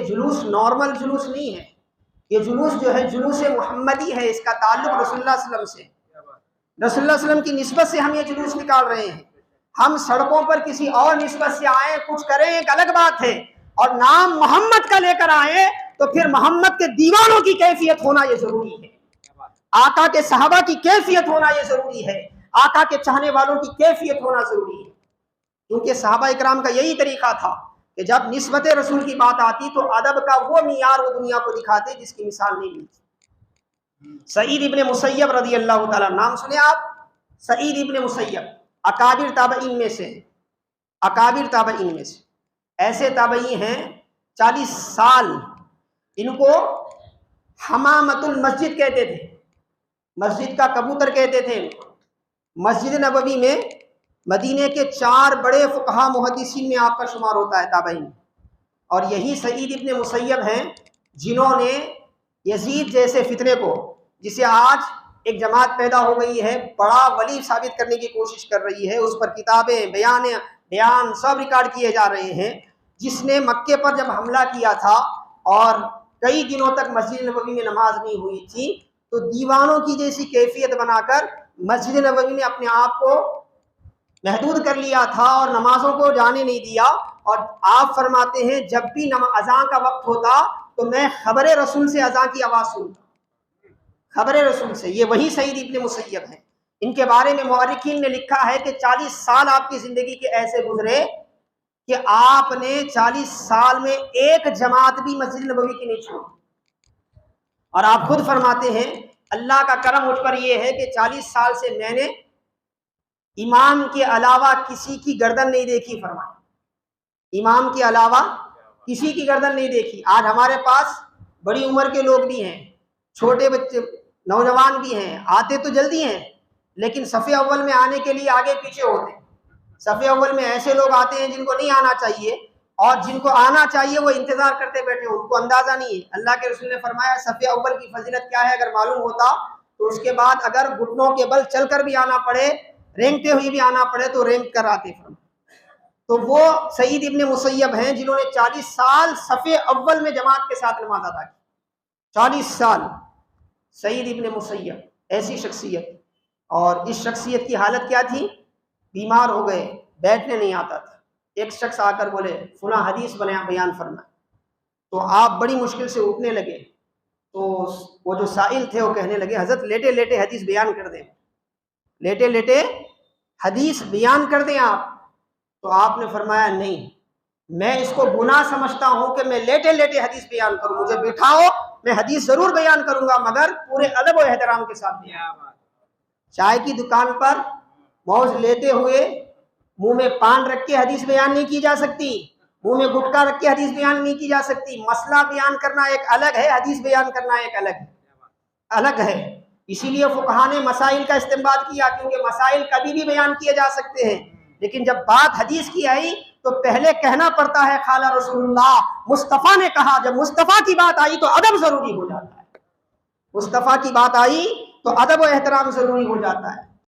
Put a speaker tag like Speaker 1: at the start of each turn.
Speaker 1: جلوس نارمل جلوس نہیں ہے، یہ جلوس جو ہے جلوس محمدی ہے، اس کا تعلق رسول اللہ صلی اللہ علیہ وسلم سے، رسول اللہ صلی اللہ علیہ وسلم کی نسبت سے ہم یہ جلوس نکال رہے ہیں۔ ہم سڑکوں پر کسی اور نسبت سے آئیں کچھ کریں ایک الگ بات ہے، اور نام محمد کا لے کر آئیں تو پھر محمد کے دیوانوں کی کیفیت ہونا یہ ضروری ہے، آقا کے صحابہ کی کیفیت ہونا یہ ضروری ہے، آقا کے چاہنے والوں کی کیفیت ہونا ضروری ہے، کیونکہ صحابہ اکرام کا یہی طریقہ تھا کہ جب نسبت رسول کی بات آتی تو ادب کا وہ معیار وہ دنیا کو دکھاتے جس کی مثال نہیں ملتی۔ سعید ابن مسیب رضی اللہ تعالیٰ، نام سنے آپ؟ سعید ابن مسیب اکابر تابعین میں سے، اکابر تابعین میں سے، ایسے تابعی ہیں 40 سال ان کو حمامت المسجد کہتے تھے، مسجد کا کبوتر کہتے تھے۔ مسجد نبوی میں مدینے کے 4 بڑے فقہا محدثین میں آپ کا شمار ہوتا ہے تابعین، اور یہی سعید ابن مسیب ہیں جنہوں نے یزید جیسے فتنے کو، جسے آج ایک جماعت پیدا ہو گئی ہے بڑا ولی ثابت کرنے کی کوشش کر رہی ہے، اس پر کتابیں بیان سب ریکارڈ کیے جا رہے ہیں، جس نے مکے پر جب حملہ کیا تھا اور کئی دنوں تک مسجد نبوی میں نماز نہیں ہوئی تھی تو دیوانوں کی جیسی کیفیت بنا کر مسجد نبوی میں اپنے آپ کو محدود کر لیا تھا اور نمازوں کو جانے نہیں دیا، اور آپ فرماتے ہیں جب بھی اذان کا وقت ہوتا تو میں خبر رسول سے اذان کی آواز سنتا، خبر رسول سے۔ یہ وہی سعید ابن مسیب ہیں، ان کے بارے میں مورخین نے لکھا ہے کہ 40 سال آپ کی زندگی کے ایسے گزرے کہ آپ نے 40 سال میں ایک جماعت بھی مسجد نبوی کی نہیں چھوڑی، اور آپ خود فرماتے ہیں اللہ کا کرم مجھ پر یہ ہے کہ 40 سال سے میں نے امام کے علاوہ کسی کی گردن نہیں دیکھی، فرمایا امام کے علاوہ کسی کی گردن نہیں دیکھی۔ آج ہمارے پاس بڑی عمر کے لوگ بھی ہیں، چھوٹے بچے نوجوان بھی ہیں، آتے تو جلدی ہیں لیکن صف اول میں آنے کے لیے آگے پیچھے ہوتے ہیں۔ صف اول میں ایسے لوگ آتے ہیں جن کو نہیں آنا چاہیے، اور جن کو آنا چاہیے وہ انتظار کرتے بیٹھے، ان کو اندازہ نہیں ہے۔ اللہ کے رسول نے فرمایا صف اول کی فضیلت کیا ہے اگر معلوم ہوتا تو اس کے بعد اگر گھٹنوں کے بل چل کر بھی آنا پڑے، رینگتے ہوئے بھی آنا پڑے تو رینگ کر آتے۔ تو وہ سعید ابن مسیب ہیں جنہوں نے 40 سال صف اول میں جماعت کے ساتھ نماز ادا کی، 40 سال سعید ابن مسیب، ایسی شخصیت۔ اور اس شخصیت کی حالت کیا تھی؟ بیمار ہو گئے، بیٹھنے نہیں آتا تھا۔ ایک شخص آ کر بولے فلاں حدیث بیان فرما، تو آپ بڑی مشکل سے اٹھنے لگے، تو وہ جو سائل تھے وہ کہنے لگے حضرت لیٹے لیٹے حدیث بیان کر دیں، لیٹے لیٹے حدیث بیان کر دیں آپ۔ تو آپ نے فرمایا نہیں، میں اس کو گناہ سمجھتا ہوں کہ میں لیٹے لیٹے حدیث بیان کروں، مجھے بٹھاؤ میں حدیث ضرور بیان کروں گا مگر پورے ادب و احترام کے ساتھ بیان۔ چائے کی دکان پر موز لیتے ہوئے منہ میں پان رکھ کے حدیث بیان نہیں کی جا سکتی، منہ میں گٹکا رکھ کے حدیث بیان نہیں کی جا سکتی۔ مسئلہ بیان کرنا ایک الگ ہے، حدیث بیان کرنا ایک الگ ہے۔ اسی لیے فقہاء نے مسائل کا استنباط کیا، کیونکہ مسائل کبھی بھی بیان کیے جا سکتے ہیں، لیکن جب بات حدیث کی آئی تو پہلے کہنا پڑتا ہے قال رسول اللہ، مصطفیٰ نے کہا۔ جب مصطفیٰ کی بات آئی تو ادب ضروری ہو جاتا ہے، مصطفیٰ کی بات آئی تو ادب و احترام ضروری ہو جاتا ہے۔